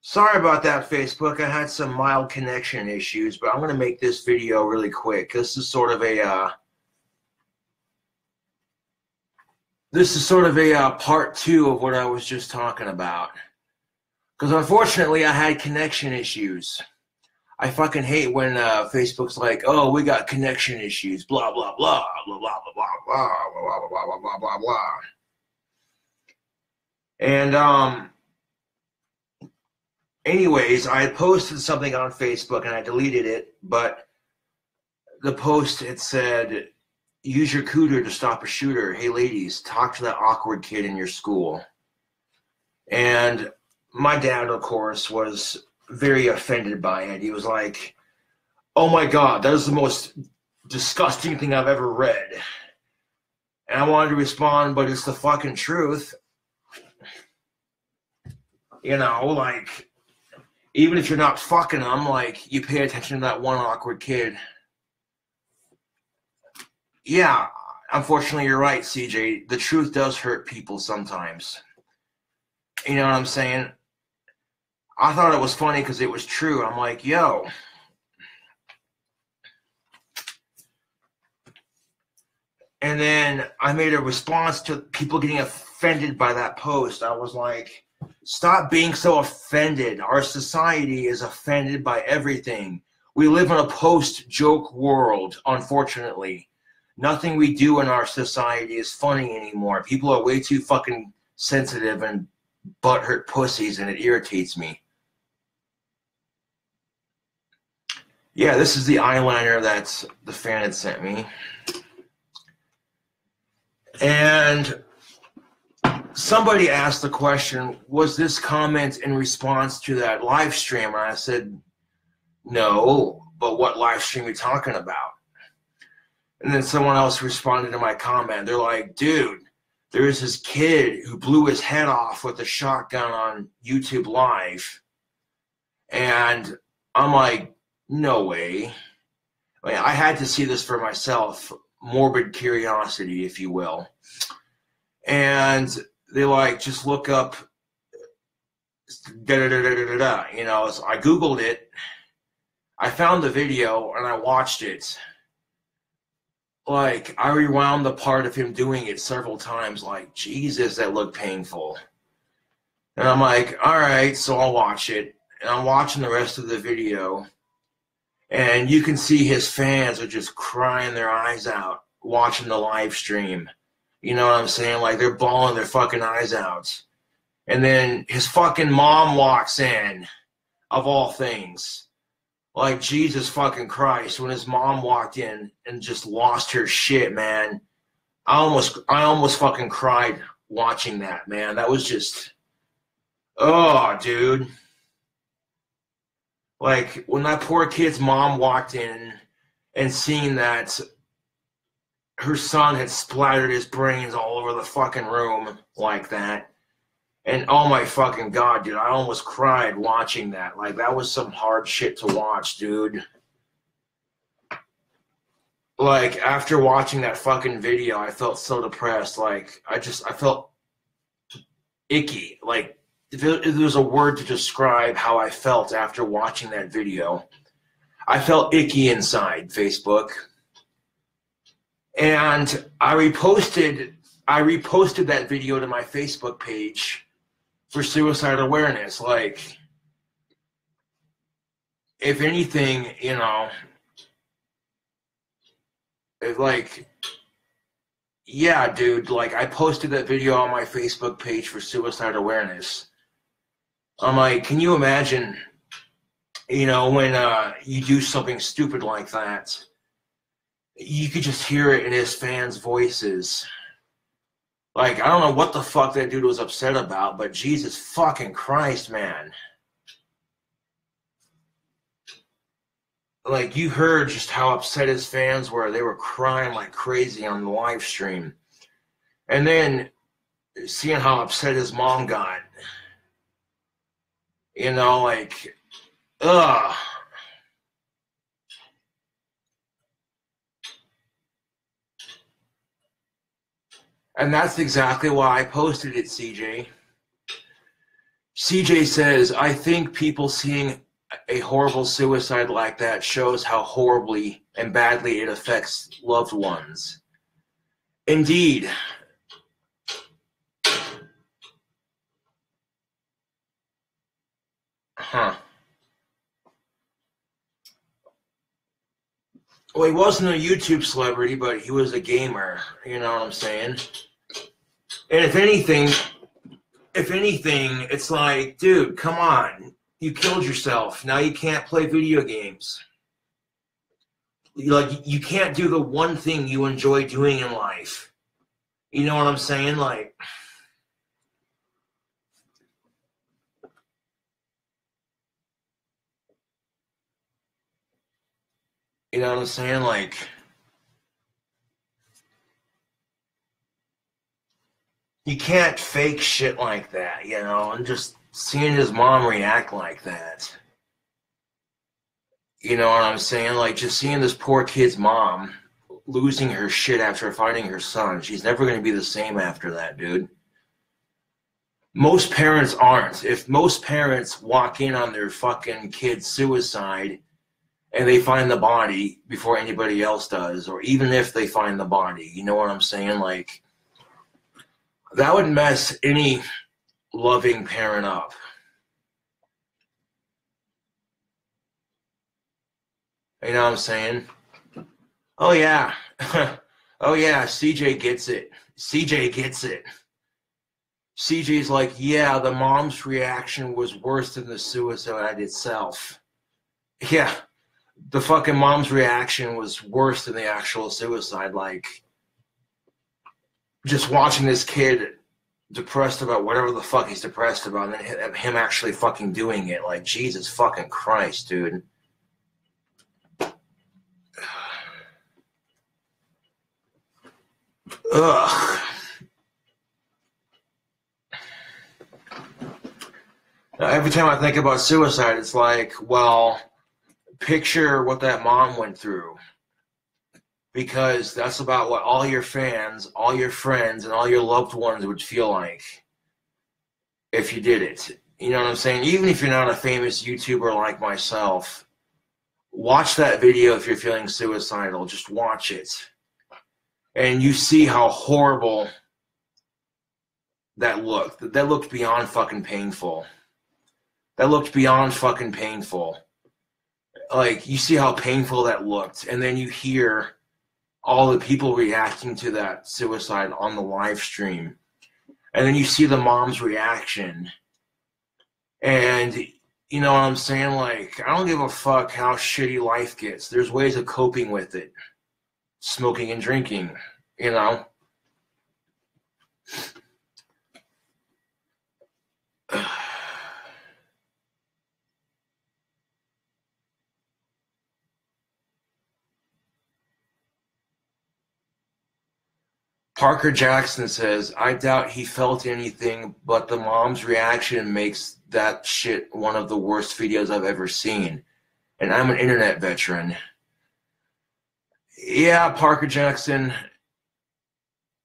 Sorry about that, Facebook. I had some mild connection issues, but I'm going to make this video really quick. This is sort of a part two of what I was just talking about. Because unfortunately, I had connection issues. I fucking hate when Facebook's like, "Oh, we got connection issues," blah blah blah blah blah blah blah blah blah blah blah blah blah blah. And anyways, I had posted something on Facebook and I deleted it, but the post, it said, "Use your cooter to stop a shooter. Hey ladies, talk to that awkward kid in your school." And my dad, of course, was very offended by it. He was like, "Oh my God, that is the most disgusting thing I've ever read." And I wanted to respond, but it's the fucking truth. You know, like, even if you're not fucking them, like, you pay attention to that one awkward kid. Yeah, unfortunately, you're right, CJ. The truth does hurt people sometimes. You know what I'm saying? I thought it was funny because it was true. I'm like, yo. And then I made a response to people getting offended by that post. I was like, stop being so offended. Our society is offended by everything. We live in a post-joke world, unfortunately. Nothing we do in our society is funny anymore. People are way too fucking sensitive and butthurt pussies, and it irritates me. Yeah, this is the eyeliner that the fan had sent me. And somebody asked the question, was this comment in response to that live stream? And I said, no, but what live stream are you talking about? And then someone else responded to my comment. They're like, dude, there's this kid who blew his head off with a shotgun on YouTube Live. And I'm like, no way. I mean, I had to see this for myself. Morbid curiosity, if you will. And they like, just look up da-da-da-da-da-da. You know, so I Googled it. I found the video and I watched it. Like, I rewound the part of him doing it several times. Like, Jesus, that looked painful. And I'm like, all right, so I'll watch it. And I'm watching the rest of the video. And you can see his fans are just crying their eyes out watching the live stream. You know what I'm saying? Like, they're bawling their fucking eyes out. And then his fucking mom walks in, of all things. Like, Jesus fucking Christ, when his mom walked in and just lost her shit, man. I almost fucking cried watching that, man. That was just, oh, dude. Like, when that poor kid's mom walked in and seeing that her son had splattered his brains all over the fucking room like that. And oh my fucking God, dude, I almost cried watching that. Like, that was some hard shit to watch, dude. Like, after watching that fucking video, I felt so depressed. Like, I felt icky. Like, if there's a word to describe how I felt after watching that video, I felt icky inside, Facebook. And I reposted that video to my Facebook page for suicide awareness. Like, if anything, you know, like, yeah, dude, like, I posted that video on my Facebook page for suicide awareness. I'm like, can you imagine, you know, when you do something stupid like that, you could just hear it in his fans' voices. Like, I don't know what the fuck that dude was upset about, but Jesus fucking Christ, man. Like, you heard just how upset his fans were. They were crying like crazy on the live stream. And then seeing how upset his mom got. You know, like, ugh. And that's exactly why I posted it, CJ. CJ says, I think people seeing a horrible suicide like that shows how horribly and badly it affects loved ones. Indeed. Huh. Well, he wasn't a YouTube celebrity, but he was a gamer. You know what I'm saying? And if anything, it's like, dude, come on. You killed yourself. Now you can't play video games. Like, you can't do the one thing you enjoy doing in life. You know what I'm saying? Like, you know what I'm saying? Like, you can't fake shit like that, you know? And just seeing his mom react like that. You know what I'm saying? Like, just seeing this poor kid's mom losing her shit after finding her son. She's never going to be the same after that, dude. Most parents aren't. If most parents walk in on their fucking kid's suicide and they find the body before anybody else does, or even if they find the body, you know what I'm saying? Like, that would mess any loving parent up. You know what I'm saying? Oh, yeah. Oh, yeah, CJ gets it. CJ gets it. CJ's like, yeah, the mom's reaction was worse than the suicide itself. Yeah, the fucking mom's reaction was worse than the actual suicide. Like, just watching this kid depressed about whatever the fuck he's depressed about, and then him actually fucking doing it. Like, Jesus fucking Christ, dude. Ugh. Now, every time I think about suicide, it's like, well, picture what that mom went through. Because that's about what all your fans, all your friends, and all your loved ones would feel like if you did it. You know what I'm saying? Even if you're not a famous YouTuber like myself, watch that video if you're feeling suicidal. Just watch it. And you see how horrible that looked. That looked beyond fucking painful. That looked beyond fucking painful. Like, you see how painful that looked. And then you hear all the people reacting to that suicide on the live stream. And then you see the mom's reaction. And you know what I'm saying? Like, I don't give a fuck how shitty life gets. There's ways of coping with it. Smoking and drinking, you know? Parker Jackson says, I doubt he felt anything, but the mom's reaction makes that shit one of the worst videos I've ever seen. And I'm an internet veteran. Yeah, Parker Jackson,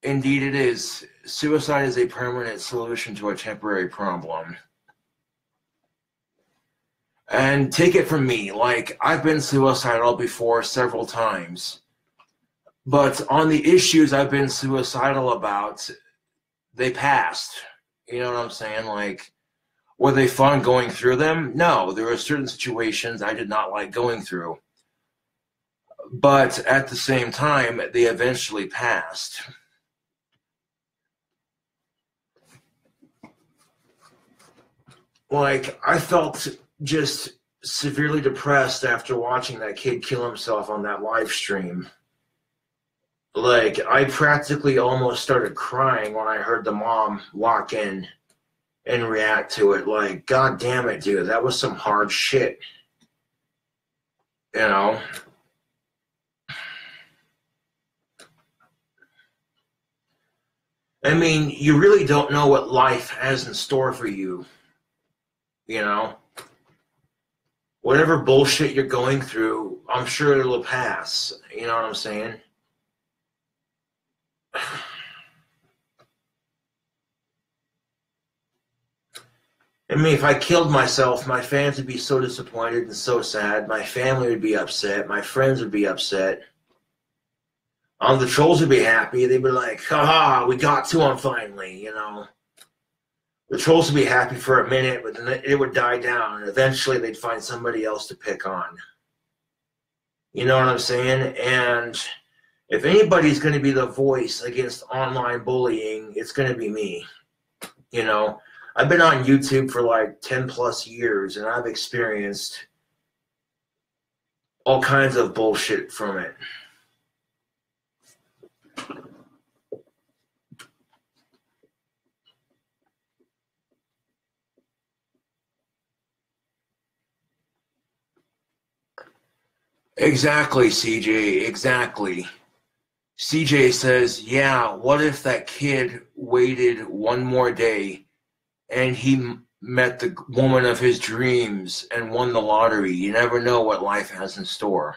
indeed it is. Suicide is a permanent solution to a temporary problem. And take it from me, like, I've been suicidal before several times. But on the issues I've been suicidal about, they passed. You know what I'm saying? Like, were they fun going through them? No, there were certain situations I did not like going through. But at the same time, they eventually passed. Like, I felt just severely depressed after watching that kid kill himself on that live stream. Like, I practically almost started crying when I heard the mom walk in and react to it. Like, God damn it, dude, that was some hard shit. You know? I mean, you really don't know what life has in store for you. You know? Whatever bullshit you're going through, I'm sure it'll pass. You know what I'm saying? I mean, if I killed myself, my fans would be so disappointed and so sad. My family would be upset. My friends would be upset. The trolls would be happy. They'd be like, haha, we got to him finally, you know. The trolls would be happy for a minute, but then it would die down, and eventually they'd find somebody else to pick on. You know what I'm saying? And if anybody's going to be the voice against online bullying, it's going to be me. You know, I've been on YouTube for like 10 plus years, and I've experienced all kinds of bullshit from it. Exactly, CJ, exactly. CJ says, yeah, what if that kid waited one more day and he met the woman of his dreams and won the lottery? You never know what life has in store.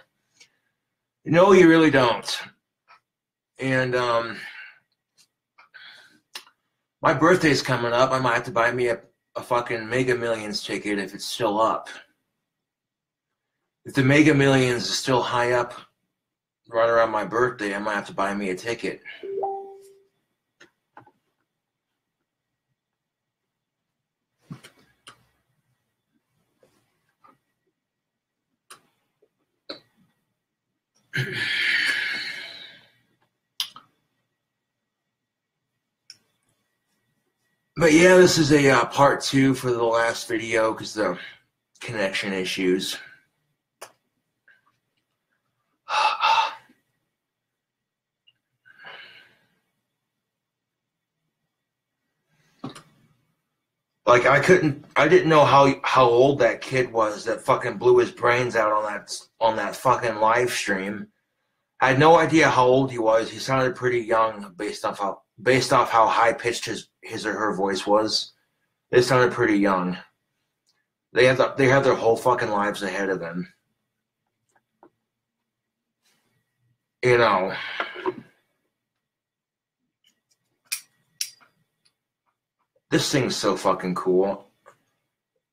No, you really don't. And my birthday's coming up. I might have to buy me a fucking Mega Millions ticket if it's still up. If the Mega Millions is still high up right around my birthday, I might have to buy me a ticket. But yeah, this is a part 2 for the last video because the connection issues. Like I didn't know how old that kid was that fucking blew his brains out on that fucking live stream. I had no idea how old he was. He sounded pretty young based off how high pitched his or her voice was. They sounded pretty young. They had their whole fucking lives ahead of them. You know. This thing's so fucking cool.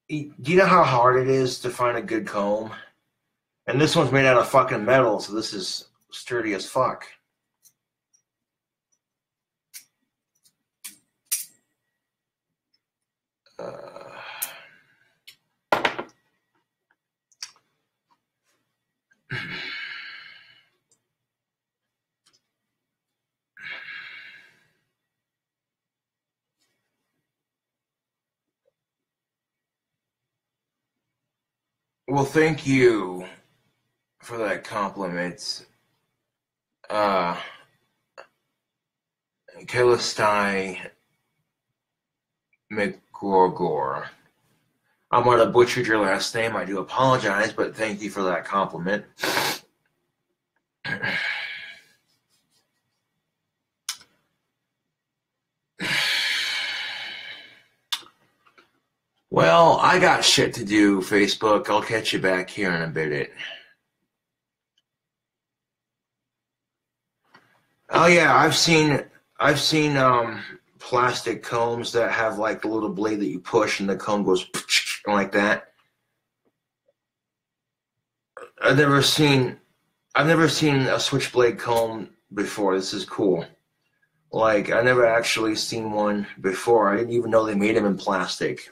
Do you know how hard it is to find a good comb? And this one's made out of fucking metal, so this is sturdy as fuck. Well, thank you for that compliment. Kelistai McGorgor. I might have butchered your last name. I do apologize, but thank you for that compliment. Well, I got shit to do, Facebook. I'll catch you back here in a bit. Oh yeah, I've seen plastic combs that have like the little blade that you push and the comb goes like that. I've never seen a switchblade comb before. This is cool. Like I never actually seen one before. I didn't even know they made them in plastic.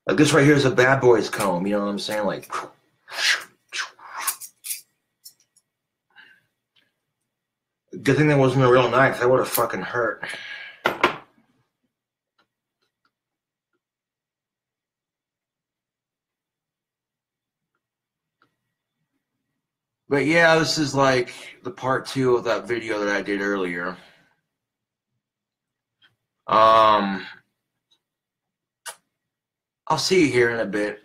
Like this right here is a bad boy's comb. You know what I'm saying? Like. Good thing that wasn't a real knife. That would have fucking hurt. But yeah, this is like the part 2 of that video that I did earlier. I'll see you here in a bit.